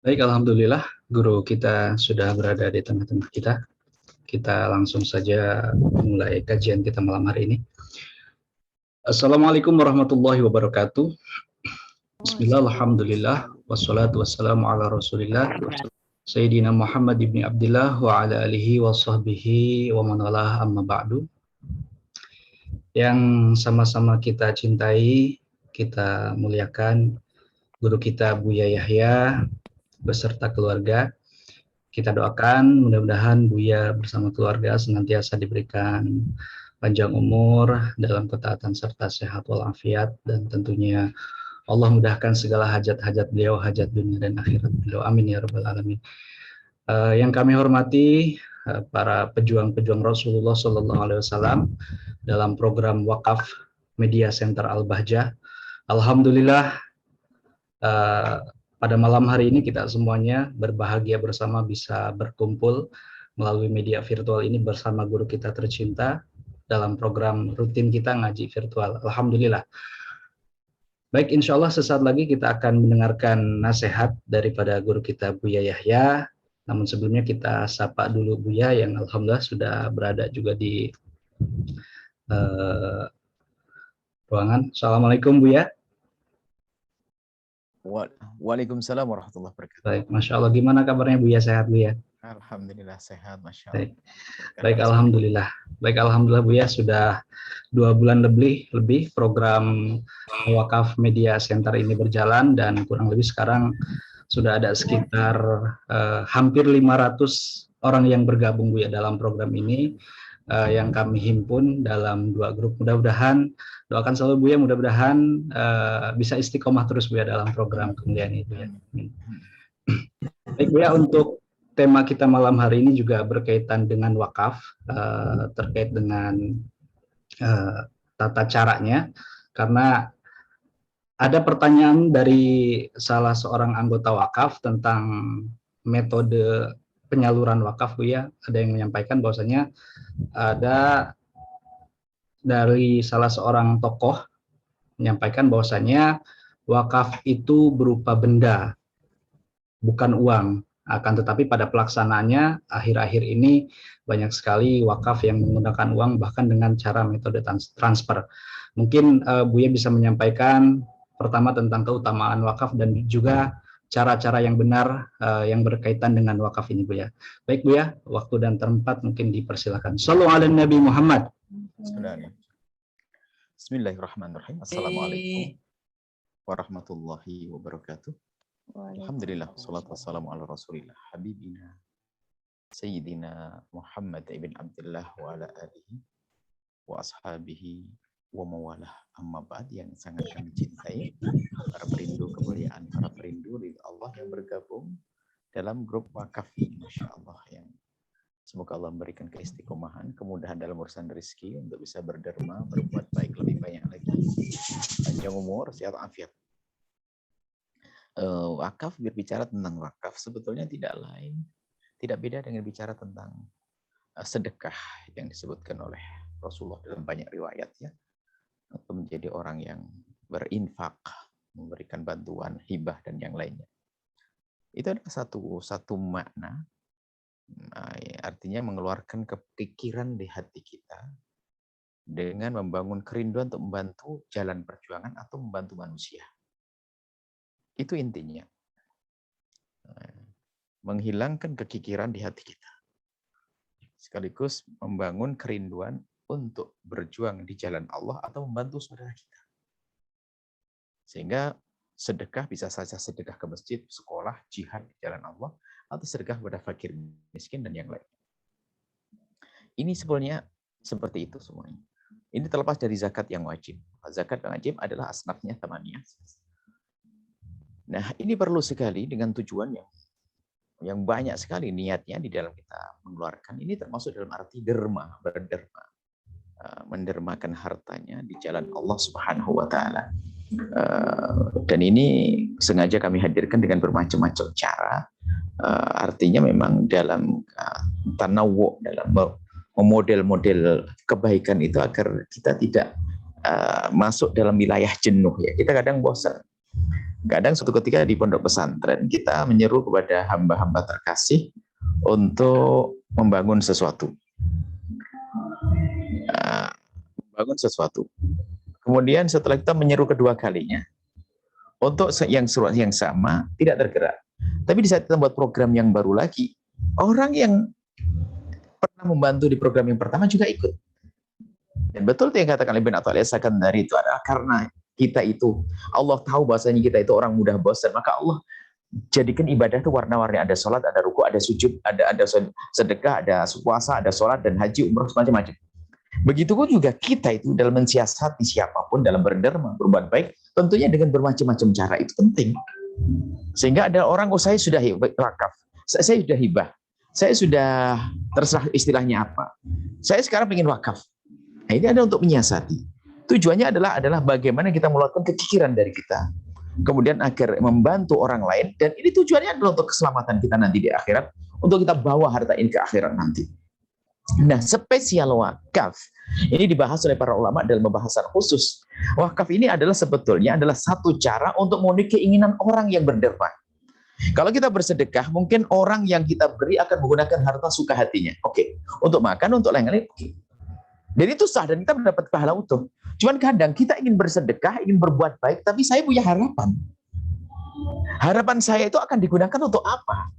Baik, alhamdulillah guru kita sudah berada di tengah-tengah kita. Kita langsung saja mulai kajian kita malam hari ini. Assalamualaikum warahmatullahi wabarakatuh. Bismillah, alhamdulillah, wassalatu wassalamu ala rasulillah, Sayyidina Muhammad ibn Abdullah wa ala alihi wa sahbihi wa man walah amma ba'du. Yang sama-sama kita cintai, kita muliakan guru kita Buya Yahya beserta keluarga. Kita doakan mudah-mudahan Buya bersama keluarga senantiasa diberikan panjang umur dalam ketaatan serta sehat walafiat, dan tentunya Allah mudahkan segala hajat-hajat beliau, hajat dunia dan akhirat beliau. Amin ya rabbal alamin. Yang kami hormati para pejuang-pejuang Rasulullah Sallallahu Alaihi Wasallam dalam program Wakaf Media Center Al-Bahjah. Alhamdulillah pada malam hari ini kita semuanya berbahagia bersama bisa berkumpul melalui media virtual ini bersama guru kita tercinta dalam program rutin kita ngaji virtual. Alhamdulillah. Baik, insya Allah sesaat lagi kita akan mendengarkan nasihat daripada guru kita Buya Yahya. Namun sebelumnya kita sapa dulu Buya yang alhamdulillah sudah berada juga di ruangan. Assalamualaikum Buya. Waalaikumsalam warahmatullahi wabarakatuh. Baik, Masya Allah. Gimana kabarnya Buya? Sehat Buya? Alhamdulillah sehat, Masya Allah. Baik, alhamdulillah. Baik, alhamdulillah Buya, sudah 2 bulan lebih program Wakaf Media Center ini berjalan, dan kurang lebih sekarang sudah ada sekitar hampir 500 orang yang bergabung Buya dalam program ini, yang kami himpun dalam 2 grup. Mudah-mudahan, doakan selalu Buya, mudah-mudahan bisa istiqomah terus Buya dalam program kemuliaan itu ya. Baik Buya, untuk tema kita malam hari ini juga berkaitan dengan wakaf, terkait dengan tata caranya, karena ada pertanyaan dari salah seorang anggota wakaf tentang metode penyaluran wakaf Buya. Ada yang menyampaikan bahwasanya ada dari salah seorang tokoh menyampaikan bahwasanya wakaf itu berupa benda, bukan uang. Akan tetapi pada pelaksanaannya akhir-akhir ini banyak sekali wakaf yang menggunakan uang, bahkan dengan cara metode transfer. Mungkin Buya bisa menyampaikan pertama tentang keutamaan wakaf dan juga cara-cara yang benar yang berkaitan dengan wakaf ini Buya. Baik Buya, waktu dan tempat mungkin dipersilakan. Shallallahu ala Nabi Muhammad. Bismillahirrahmanirrahim. Assalamualaikum warahmatullahi wabarakatuh. Alhamdulillah, salatu wassalamu ala rasulillah habibina Sayyidina Muhammad ibn Abdullah wa ala alihi wa ashabihi wa mawalah, amma ba'd. Yang sangat kami cintai para perindu kemuliaan, para perindu ridha Allah yang bergabung dalam grup wakaf ini, Masya Allah, yang semoga Allah memberikan keistiqomahan, kemudahan dalam urusan rezeki untuk bisa berderma, berbuat baik lebih banyak lagi, panjang umur, sehat afiat. Wakaf, berbicara tentang wakaf sebetulnya tidak beda dengan bicara tentang sedekah yang disebutkan oleh Rasulullah dalam banyak riwayat ya, atau menjadi orang yang berinfak, memberikan bantuan, hibah dan yang lainnya. Itu adalah satu makna, artinya mengeluarkan kepikiran di hati kita dengan membangun kerinduan untuk membantu jalan perjuangan atau membantu manusia. Itu intinya. Menghilangkan kekikiran di hati kita. Sekaligus membangun kerinduan untuk berjuang di jalan Allah atau membantu saudara kita. Sehingga sedekah bisa saja sedekah ke masjid, sekolah, jihad di jalan Allah, atau sedekah kepada fakir, miskin, dan yang lain. Ini sebenarnya seperti itu semuanya. Ini terlepas dari zakat yang wajib. Zakat yang wajib adalah asnafnya tamaniyah. Nah, ini perlu sekali dengan tujuan yang banyak sekali niatnya di dalam kita mengeluarkan. Ini termasuk dalam arti derma, berderma. Mendermakan hartanya di jalan Allah Subhanahu wa taala. Dan ini sengaja kami hadirkan dengan bermacam-macam cara. Artinya memang dalam tanawu, dalam memodel-model kebaikan itu agar kita tidak masuk dalam wilayah jenuh ya. Kita kadang bosan. Kadang suatu ketika di pondok pesantren kita menyeru kepada hamba-hamba terkasih untuk membangun sesuatu. Membangun sesuatu. Kemudian setelah kita menyeru kedua kalinya, untuk yang sama tidak tergerak. Tapi di saat kita buat program yang baru lagi, orang yang pernah membantu di program yang pertama juga ikut. Dan betul yang katakan Ibn Athaillah As-Sakandari itu adalah karena kita itu, Allah tahu bahasanya kita itu orang mudah bosan, maka Allah jadikan ibadah itu warna-warni. Ada sholat, ada ruku, ada sujud, ada sedekah, ada puasa, ada sholat, dan haji, umroh, macam-macam. Begitupun juga kita itu dalam mensiasati siapapun dalam berderma, berbuat baik, tentunya dengan bermacam-macam cara, itu penting. Sehingga ada orang, oh saya sudah wakaf, saya sudah hibah, saya sudah terserah istilahnya apa, saya sekarang ingin wakaf. Nah, ini ada untuk menyiasati. Tujuannya adalah bagaimana kita mengeluarkan kekikiran dari kita, kemudian agar membantu orang lain, dan ini tujuannya adalah untuk keselamatan kita nanti di akhirat, untuk kita bawa harta ini ke akhirat nanti. Nah, spesial wakaf ini dibahas oleh para ulama dalam pembahasan khusus. Wakaf ini adalah sebetulnya adalah satu cara untuk memenuhi keinginan orang yang berderma. Kalau kita bersedekah, mungkin orang yang kita beri akan menggunakan harta suka hatinya. Oke. Untuk makan, untuk lain-lain, oke. Dan itu sah, dan kita mendapat pahala utuh. Cuman kadang kita ingin bersedekah, ingin berbuat baik, tapi saya punya harapan. Harapan saya itu akan digunakan untuk apa?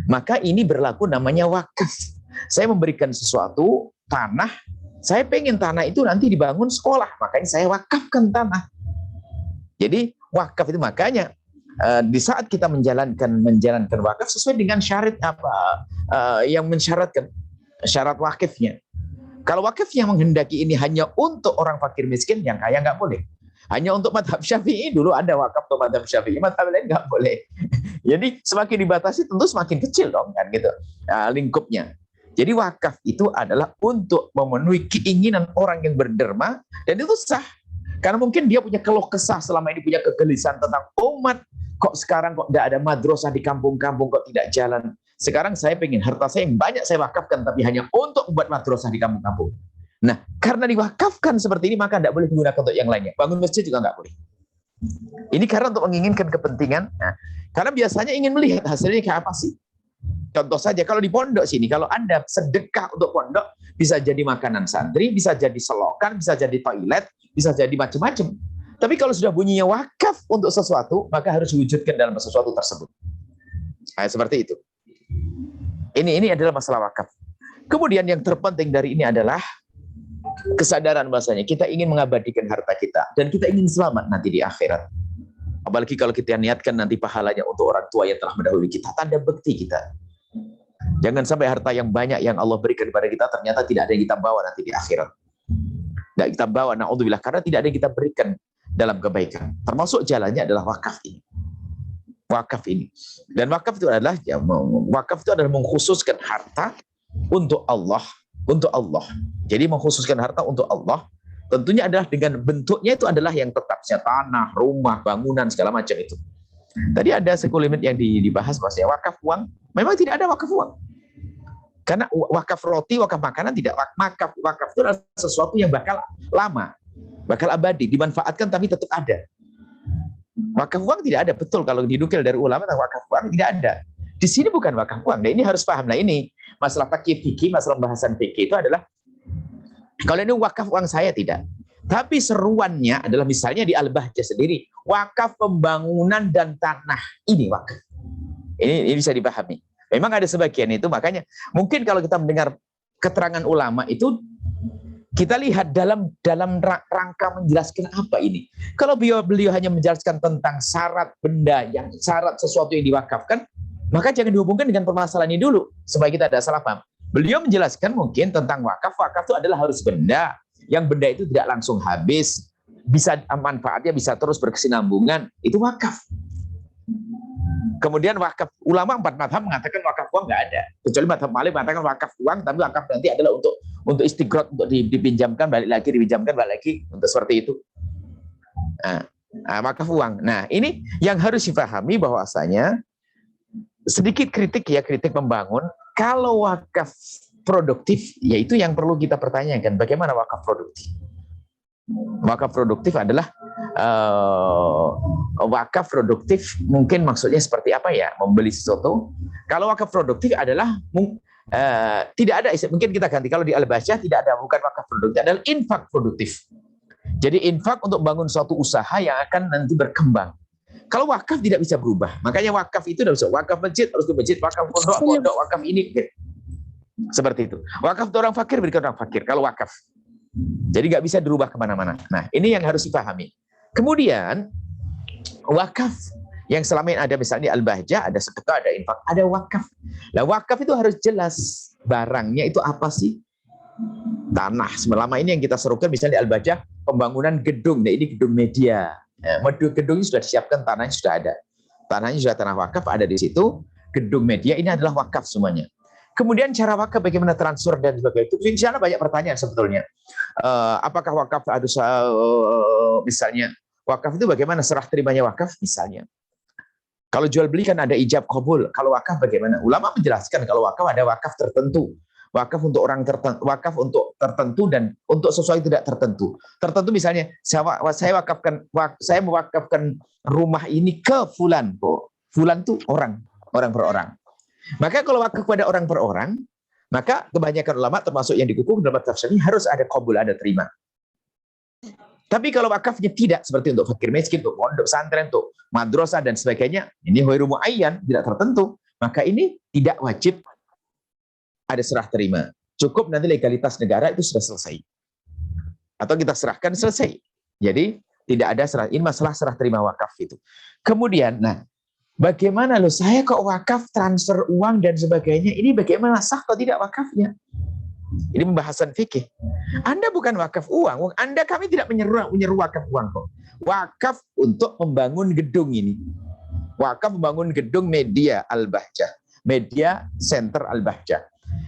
Maka ini berlaku namanya wakaf. Saya memberikan sesuatu, tanah, saya pengen tanah itu nanti dibangun sekolah, makanya saya wakafkan tanah. Jadi wakaf itu makanya di saat kita menjalankan wakaf sesuai dengan syarat apa yang mensyaratkan syarat wakifnya. Kalau wakifnya menghendaki ini hanya untuk orang fakir miskin, yang kaya nggak boleh. Hanya untuk madhab Syafi'i, dulu ada wakaf untuk madhab Syafi'i, madhab lain nggak boleh. Jadi semakin dibatasi tentu semakin kecil dong kan gitu lingkupnya. Jadi wakaf itu adalah untuk memenuhi keinginan orang yang berderma, dan itu sah. Karena mungkin dia punya keluh kesah selama ini, punya kegelisahan tentang umat. Kok sekarang kok tidak ada madrasah di kampung-kampung, kok tidak jalan. Sekarang saya pengen harta saya yang banyak saya wakafkan, tapi hanya untuk membuat madrasah di kampung-kampung. Nah, karena diwakafkan seperti ini, maka tidak boleh digunakan untuk yang lainnya. Bangun masjid juga nggak boleh. Ini karena untuk menginginkan kepentingan. Nah, karena biasanya ingin melihat hasilnya kayak apa sih. Contoh saja, kalau di pondok sini, kalau Anda sedekah untuk pondok, bisa jadi makanan santri, bisa jadi selokan, bisa jadi toilet, bisa jadi macam-macam. Tapi kalau sudah bunyinya wakaf untuk sesuatu, maka harus diwujudkan dalam sesuatu tersebut. Nah, seperti itu. Ini adalah masalah wakaf. Kemudian yang terpenting dari ini adalah kesadaran bahasanya kita ingin mengabadikan harta kita, dan kita ingin selamat nanti di akhirat. Apalagi kalau kita niatkan nanti pahalanya untuk orang tua yang telah mendahului kita, tanda bekti kita. Jangan sampai harta yang banyak yang Allah berikan kepada kita ternyata tidak ada yang kita bawa nanti di akhirat. Tidak kita bawa, na'udzubillah, karena tidak ada yang kita berikan dalam kebaikan. Termasuk jalannya adalah wakaf ini. Wakaf ini. Dan wakaf itu adalah mengkhususkan harta untuk Allah, Jadi mengkhususkan harta untuk Allah, tentunya adalah dengan bentuknya itu adalah yang tetap, tanah, rumah, bangunan, segala macam itu. Tadi ada sekulimet yang dibahas bahasanya wakaf uang, memang tidak ada wakaf uang. Karena wakaf roti, wakaf makanan tidak. Wakaf itu adalah sesuatu yang bakal lama, bakal abadi, dimanfaatkan tapi tetap ada. Wakaf uang tidak ada, betul kalau dinukil dari ulama, wakaf uang tidak ada. Di sini bukan wakaf uang. Nah, ini harus paham. Nah, ini masalah fikih, masalah bahasan fikih itu adalah kalau ini wakaf uang saya tidak. Tapi seruannya adalah misalnya di Al-Bahjah sendiri, wakaf pembangunan dan tanah, ini wakaf. Ini bisa dipahami. Memang ada sebagian itu, makanya mungkin kalau kita mendengar keterangan ulama itu, kita lihat dalam rangka menjelaskan apa ini. Kalau beliau hanya menjelaskan tentang syarat benda, yang syarat sesuatu yang diwakafkan, maka jangan dihubungkan dengan permasalahan ini dulu, supaya kita tidak salah paham. Beliau menjelaskan mungkin tentang wakaf itu adalah harus benda, yang benda itu tidak langsung habis, bisa manfaatnya bisa terus berkesinambungan, itu wakaf. Kemudian wakaf, ulama 4 mazhab mengatakan wakaf uang nggak ada, kecuali mazhab Malik mengatakan wakaf uang, tapi wakaf nanti adalah untuk istighraq, untuk dipinjamkan balik lagi, dipinjamkan balik lagi, untuk seperti itu. Wakaf uang. Nah, ini yang harus dipahami bahwasanya sedikit kritik membangun. Kalau wakaf produktif, yaitu yang perlu kita pertanyakan, bagaimana wakaf produktif? Wakaf produktif adalah wakaf produktif mungkin maksudnya seperti apa ya? Membeli sesuatu. Kalau wakaf produktif adalah tidak ada, mungkin kita ganti. Kalau di Al-Bahjah tidak ada, bukan wakaf produktif, adalah infak produktif. Jadi infak untuk bangun suatu usaha yang akan nanti berkembang. Kalau wakaf tidak bisa berubah. Makanya wakaf itu tidak bisa. Wakaf masjid harus ke masjid, wakaf pondok, wakaf ini. Seperti itu. Wakaf untuk orang fakir, berikan orang fakir. Kalau wakaf. Jadi nggak bisa dirubah kemana-mana. Nah, ini yang harus dipahami. Kemudian, wakaf yang selama ini ada, misalnya Al-Bahjah, ada sedekah, ada infak, ada wakaf. Nah, wakaf itu harus jelas. Barangnya itu apa sih? Tanah. Selama ini yang kita serukan, misalnya di Al-Bahjah, pembangunan gedung. Nah, ini gedung media. Gedungnya sudah disiapkan, tanahnya sudah ada. Tanahnya sudah tanah wakaf, ada di situ. Gedung media, ini adalah wakaf semuanya. Kemudian cara wakaf bagaimana transfer dan sebagainya. Itu di sana banyak pertanyaan sebetulnya. Apakah wakaf harus misalnya wakaf itu bagaimana serah terimanya wakaf misalnya. Kalau jual beli kan ada ijab kabul. Kalau wakaf bagaimana? Ulama menjelaskan kalau wakaf ada wakaf tertentu. Wakaf untuk orang tertentu, wakaf untuk tertentu dan untuk sesuatu tidak tertentu. Tertentu misalnya saya mewakafkan rumah ini ke fulan. Fulan itu orang per orang. Maka kalau wakaf kepada orang per orang, maka kebanyakan ulama termasuk yang dikukuh dalam tafsir ini harus ada qabul, ada terima. Tapi kalau wakafnya tidak, seperti untuk fakir miskin, untuk pondok pesantren, untuk madrasah dan sebagainya, ini ghairu muayyan, tidak tertentu, maka ini tidak wajib ada serah terima. Cukup nanti legalitas negara itu sudah selesai. Atau kita serahkan selesai. Jadi tidak ada serah, ini masalah serah terima wakaf itu. Kemudian, nah, bagaimana loh saya kok wakaf transfer uang dan sebagainya, ini bagaimana sah atau tidak wakafnya? Ini pembahasan fikih. Anda bukan wakaf uang, Anda kami tidak menyeru wakaf uang kok. Wakaf untuk membangun gedung ini. Wakaf membangun gedung media Al-Bahjah, media center Al-Bahjah.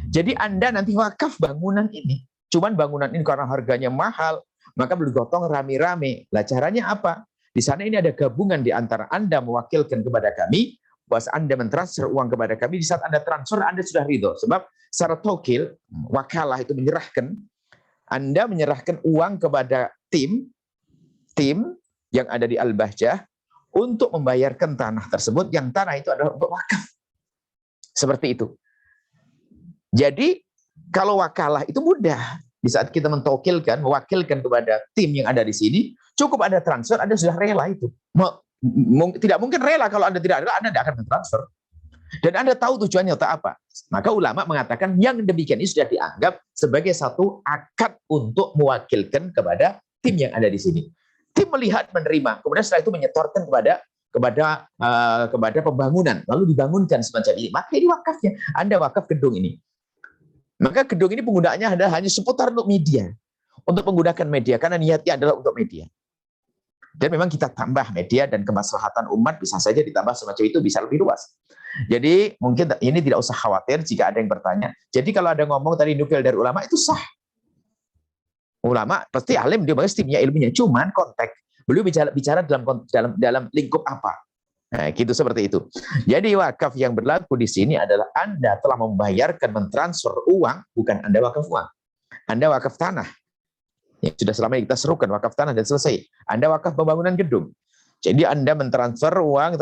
Jadi Anda nanti wakaf bangunan ini. Cuman bangunan ini karena harganya mahal, maka perlu digotong rame-rame. Lah caranya apa? Di sana ini ada gabungan di antara Anda mewakilkan kepada kami, bahwa Anda mentransfer uang kepada kami, di saat Anda transfer, Anda sudah ridho. Sebab secara tokil, wakalah itu menyerahkan, Anda menyerahkan uang kepada tim yang ada di Al-Bahjah untuk membayarkan tanah tersebut, yang tanah itu adalah untuk wakaf. Seperti itu. Jadi, kalau wakalah itu mudah. Di saat kita mentokilkan, mewakilkan kepada tim yang ada di sini, cukup ada transfer, Anda sudah rela itu. Tidak mungkin rela kalau Anda tidak rela, Anda tidak akan mentransfer. Dan Anda tahu tujuannya untuk apa. Maka ulama mengatakan yang demikian ini sudah dianggap sebagai satu akad untuk mewakilkan kepada tim yang ada di sini. Tim melihat, menerima, kemudian setelah itu menyetorkan kepada pembangunan, lalu dibangunkan semacam ini. Maka ini wakafnya. Anda wakaf gedung ini. Maka gedung ini penggunaannya adalah hanya seputar untuk media. Untuk menggunakan media, karena niatnya adalah untuk media. Dan memang kita tambah media dan kemaslahatan umat bisa saja ditambah semacam itu, bisa lebih luas. Jadi mungkin ini tidak usah khawatir jika ada yang bertanya. Jadi kalau ada ngomong tadi nukil dari ulama, itu sah. Ulama pasti alim, dia pasti punya ilmunya. Cuman konteks, beliau bicara dalam lingkup apa. Nah, gitu seperti itu. Jadi wakaf yang berlaku di sini adalah Anda telah membayarkan, mentransfer uang, bukan Anda wakaf uang. Anda wakaf tanah. Ya, sudah selama ini kita serukan wakaf tanah dan selesai. Anda wakaf pembangunan gedung. Jadi Anda mentransfer uang,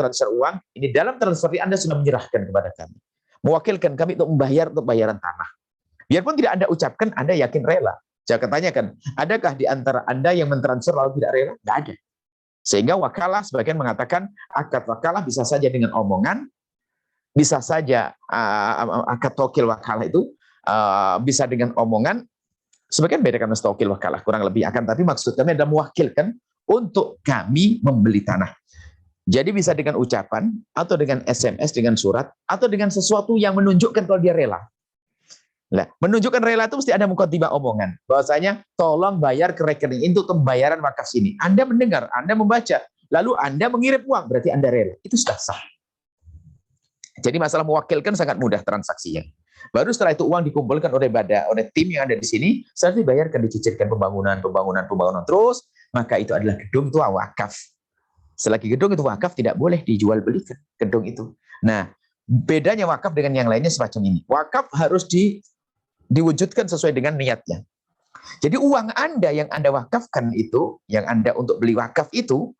ini dalam transfer Anda sudah menyerahkan kepada kami. Mewakilkan kami untuk membayar untuk bayaran tanah. Biarpun tidak Anda ucapkan, Anda yakin rela. Jangan tanyakan, adakah di antara Anda yang mentransfer lalu tidak rela? Tidak ada. Sehingga wakalah, sebagian mengatakan akad wakalah bisa saja dengan omongan, bisa saja akad tokil wakalah itu bisa dengan omongan, sebagian bedakan mas tokil wakalah kurang lebih akan, tapi maksud kami adalah mewakilkan untuk kami membeli tanah. Jadi bisa dengan ucapan, atau dengan SMS, dengan surat, atau dengan sesuatu yang menunjukkan kalau dia rela. Nah, menunjukkan rela itu mesti ada mukadimah omongan. Bahwasanya tolong bayar ke rekening itu pembayaran wakaf sini. Anda mendengar, Anda membaca, lalu Anda mengirim uang, berarti Anda rela. Itu sudah sah. Jadi masalah mewakilkan sangat mudah transaksinya. Baru setelah itu uang dikumpulkan oleh tim yang ada di sini, setelah dibayarkan, dicicilkan pembangunan terus, maka itu adalah gedung itu wakaf. Selagi gedung itu wakaf, tidak boleh dijual belikan gedung itu. Nah, bedanya wakaf dengan yang lainnya semacam ini. Wakaf harus diwujudkan sesuai dengan niatnya. Jadi uang Anda yang Anda wakafkan itu, yang Anda untuk beli wakaf itu,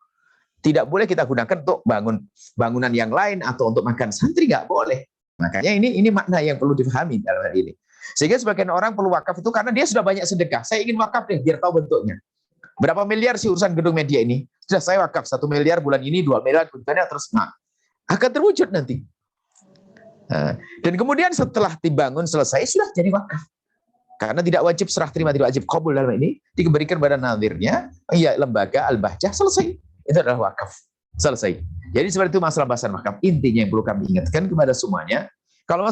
tidak boleh kita gunakan untuk bangun bangunan yang lain atau untuk makan santri, nggak boleh. Makanya ini makna yang perlu dipahami dalam hal ini. Sehingga sebagian orang perlu wakaf itu karena dia sudah banyak sedekah. Saya ingin wakaf deh biar tahu bentuknya. Berapa miliar sih urusan gedung media ini? Sudah saya wakaf 1 miliar bulan ini, 2 miliar bulannya, terus akan terwujud nanti. Dan kemudian setelah dibangun selesai sudah jadi wakaf. Karena tidak wajib serah terima, tidak wajib qabul dalam ini, diberikan pada nadirnya, ya lembaga al-bahjah, selesai. Itu adalah wakaf. Selesai. Jadi seperti itu masalah bahasan wakaf. Intinya yang perlu kami ingatkan kepada semuanya, kalau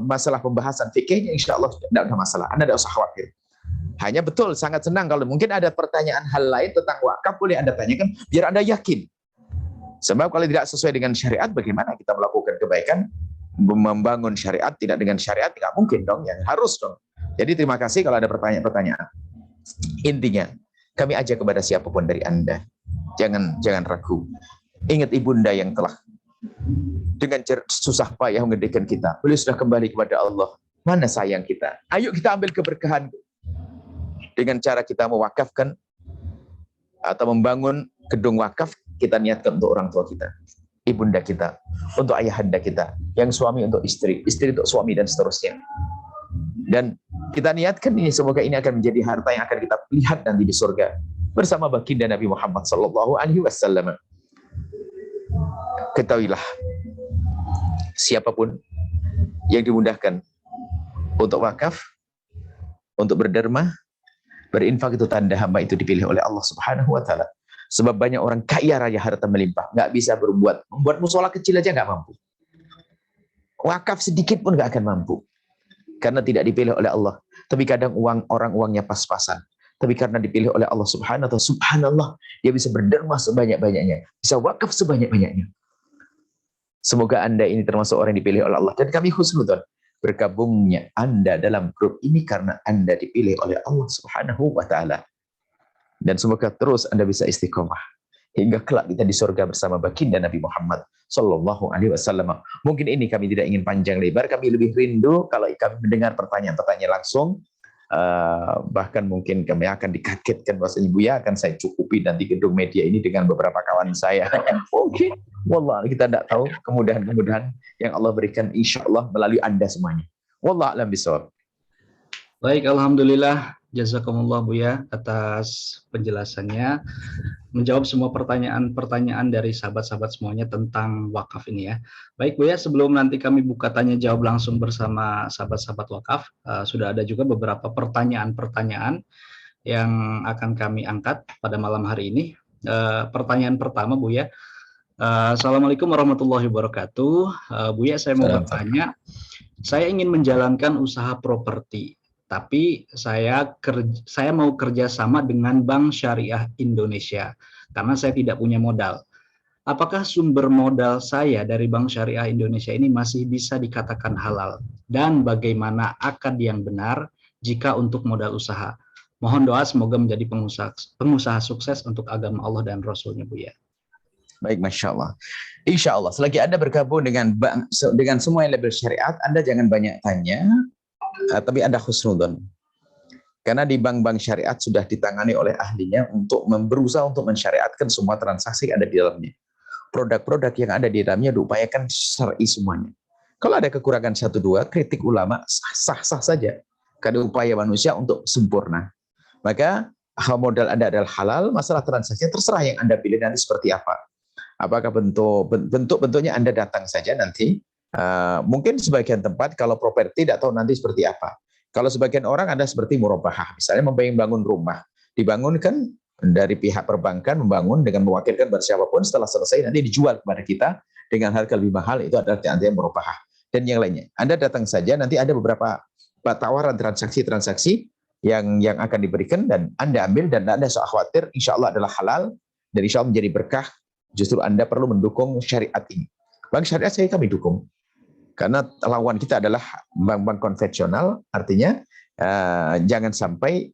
masalah pembahasan fikihnya, insya Allah tidak ada masalah. Anda tidak usah khawatir. Hanya betul, sangat senang kalau mungkin ada pertanyaan hal lain tentang wakaf, boleh Anda tanyakan, biar Anda yakin. Sebab kalau tidak sesuai dengan syariat, bagaimana kita melakukan kebaikan, membangun syariat, tidak dengan syariat, tidak mungkin dong, yang harus dong. Jadi terima kasih kalau ada pertanyaan-pertanyaan. Intinya, kami ajak kepada siapapun dari Anda, jangan ragu. Ingat ibunda yang telah dengan susah payah mengedekkan kita. Beliau sudah kembali kepada Allah. Mana sayang kita? Ayo kita ambil keberkahan dengan cara kita mewakafkan atau membangun gedung wakaf. Kita niatkan untuk orang tua kita, ibunda kita, untuk ayahanda kita, yang suami untuk istri, istri untuk suami, dan seterusnya. Dan kita niatkan ini, semoga ini akan menjadi harta yang akan kita lihat nanti di surga bersama baginda Nabi Muhammad SAW. Ketahuilah, siapapun yang dimudahkan untuk wakaf, untuk berderma, berinfak, itu tanda hamba itu dipilih oleh Allah Subhanahu wa Ta'ala. Sebab banyak orang kaya raya harta melimpah, nggak bisa membuat musola kecil aja nggak mampu. Wakaf sedikit pun nggak akan mampu. Karena tidak dipilih oleh Allah. Tapi kadang uangnya pas-pasan. Tapi karena dipilih oleh Allah Subhanahu wa Ta'ala, subhanallah, dia bisa berderma sebanyak-banyaknya. Bisa wakaf sebanyak-banyaknya. Semoga Anda ini termasuk orang yang dipilih oleh Allah. Dan kami husnudzon bergabungnya Anda dalam grup ini karena Anda dipilih oleh Allah Subhanahu wa Ta'ala. Dan semoga terus Anda bisa istiqomah hingga kelak kita di surga bersama baginda Nabi Muhammad Sallallahu Alaihi Wasallam. Mungkin ini kami tidak ingin panjang lebar, kami lebih rindu kalau kami mendengar pertanyaan-pertanyaan langsung. Bahkan mungkin kami akan dikagetkan bahwasanya Buya akan saya cukupi nanti gedung media ini dengan beberapa kawan saya. Mungkin, wallah kita tidak tahu, kemudahan-kemudahan yang Allah berikan insya Allah melalui Anda semuanya. Wallah a'lam bishawab. Baik, alhamdulillah. Jazakumullah Buya atas penjelasannya, menjawab semua pertanyaan-pertanyaan dari sahabat-sahabat semuanya tentang wakaf ini ya. Baik Buya, sebelum nanti kami buka tanya jawab langsung bersama sahabat-sahabat wakaf, sudah ada juga beberapa pertanyaan-pertanyaan yang akan kami angkat pada malam hari ini. Pertanyaan pertama Buya, Assalamualaikum warahmatullahi wabarakatuh. Buya, saya mau bertanya, saya ingin menjalankan usaha properti. Tapi saya mau kerjasama dengan Bank Syariah Indonesia karena saya tidak punya modal. Apakah sumber modal saya dari Bank Syariah Indonesia ini masih bisa dikatakan halal? Dan bagaimana akad yang benar jika untuk modal usaha? Mohon doa semoga menjadi pengusaha sukses untuk agama Allah dan Rasulnya, Buya. Baik, Masya Allah. Insya Allah, selagi Anda bergabung dengan semua yang label syariat, Anda jangan banyak tanya, tapi Anda husnudzon. Karena di bank-bank syariat sudah ditangani oleh ahlinya untuk berusaha untuk mensyariatkan semua transaksi yang ada di dalamnya. Produk-produk yang ada di dalamnya diupayakan syar'i semuanya. Kalau ada kekurangan 1-2, kritik ulama sah-sah saja. Karena upaya manusia untuk sempurna. Maka modal Anda adalah halal, masalah transaksinya terserah yang Anda pilih nanti seperti apa. Apakah bentuk-bentuknya Anda datang saja nanti. Mungkin sebagian tempat kalau properti tidak tahu nanti seperti apa. Kalau sebagian orang ada seperti murabahah, misalnya membangun rumah, dibangunkan dari pihak perbankan, membangun dengan mewakilkan pada siapapun, setelah selesai nanti dijual kepada kita dengan harga lebih mahal, itu adalah nanti murabahah. Dan yang lainnya, Anda datang saja, nanti ada beberapa tawaran transaksi-transaksi yang akan diberikan dan Anda ambil dan Anda sok khawatir, insya Allah adalah halal dan insya Allah menjadi berkah. Justru Anda perlu mendukung syariat ini. Bank syariat kami dukung. Karena lawan kita adalah bank-bank konvensional, artinya jangan sampai